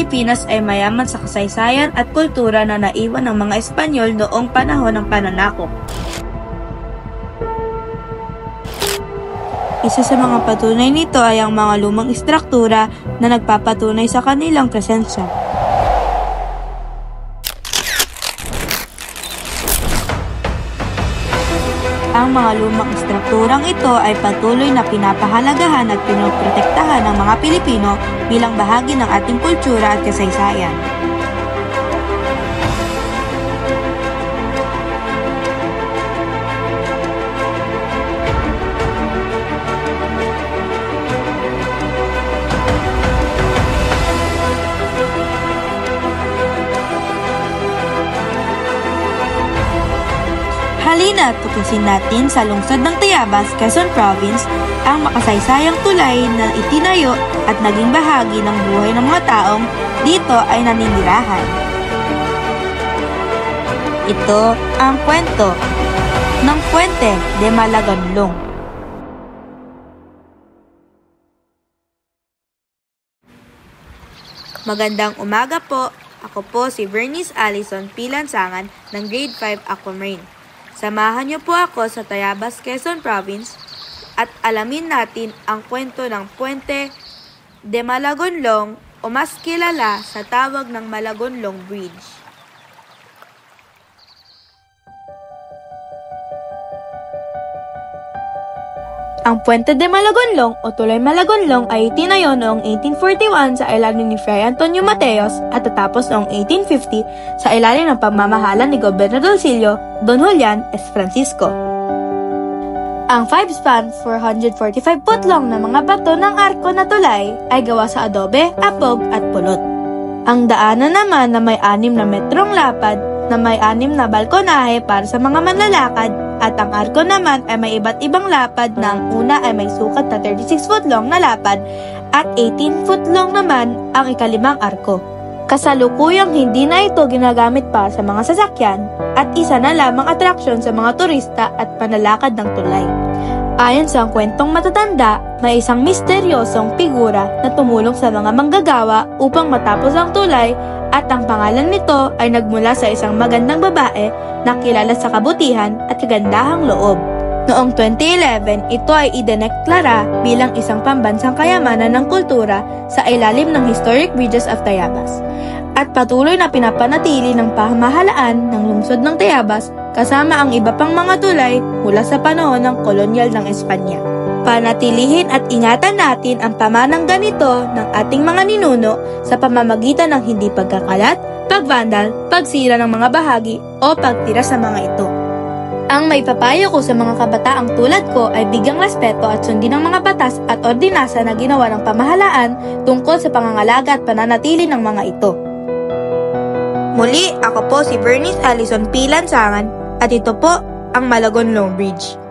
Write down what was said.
Pilipinas ay mayaman sa kasaysayan at kultura na naiwan ng mga Espanyol noong panahon ng pananakop. Isa sa mga patunay nito ay ang mga lumang istruktura na nagpapatunay sa kanilang presensya. Ang mga lumang istrukturang ito ay patuloy na pinapahalagahan at pinoprotektahan ng mga Pilipino bilang bahagi ng ating kultura at kasaysayan. Halina, tuklasin natin sa lungsod ng Tayabas, Quezon Province, ang makasaysayang tulay na itinayo at naging bahagi ng buhay ng mga taong dito ay naninirahan. Ito ang kwento ng Puente de Malagonlong. Magandang umaga po. Ako po si Bernice Allison Pilansangan ng Grade 5 Aquamarine. Samahan niyo po ako sa Tayabas, Quezon Province at alamin natin ang kwento ng Puente de Malagonlong o mas kilala sa tawag ng Malagonlong Bridge. Ang Puente de Malagonlong o Tulay Malagonlong ay itinayo noong 1841 sa ilalim ni Fray Antonio Mateos at tatapos noong 1850 sa ilalim ng pamamahala ni Gobernadorcillo Don Julian S. Francisco. Ang 5-span, 445 foot long na mga bato ng arko na tulay ay gawa sa adobe, apog at pulot. Ang daanan naman na may 6 na metrong lapad na may 6 na balkonahe para sa mga manlalakad at ang arko naman ay may iba't ibang lapad na ang una ay may sukat na 36 foot long na lapad at 18 foot long naman ang ikalimang arko. Kasalukuyang hindi na ito ginagamit pa sa mga sasakyan at isa na lamang atraksyon sa mga turista at panlalakad ng tulay. Ayon sa kwentong matatanda, may isang misteryosong figura na tumulong sa mga manggagawa upang matapos ang tulay at ang pangalan nito ay nagmula sa isang magandang babae na kilala sa kabutihan at kagandahang loob. Noong 2011, ito ay idineklara bilang isang pambansang kayamanan ng kultura sa ilalim ng Historic Bridges of Tayabas at patuloy na pinapanatili ng pamahalaan ng lungsod ng Tayabas kasama ang iba pang mga tulay mula sa panahon ng kolonyal ng Espanya. Panatilihin at ingatan natin ang pamanang ganito ng ating mga ninuno sa pamamagitan ng hindi pagkakalat, pagvandal, pagsira ng mga bahagi o pagtira sa mga ito. Ang may papayo ko sa mga kabataang tulad ko ay bigyang respeto at sundin ang mga batas at ordinansa na ginawa ng pamahalaan tungkol sa pangangalaga at pananatili ng mga ito. Muli, ako po si Bernice Allison Pilansangan at ito po ang Malagonlong Bridge.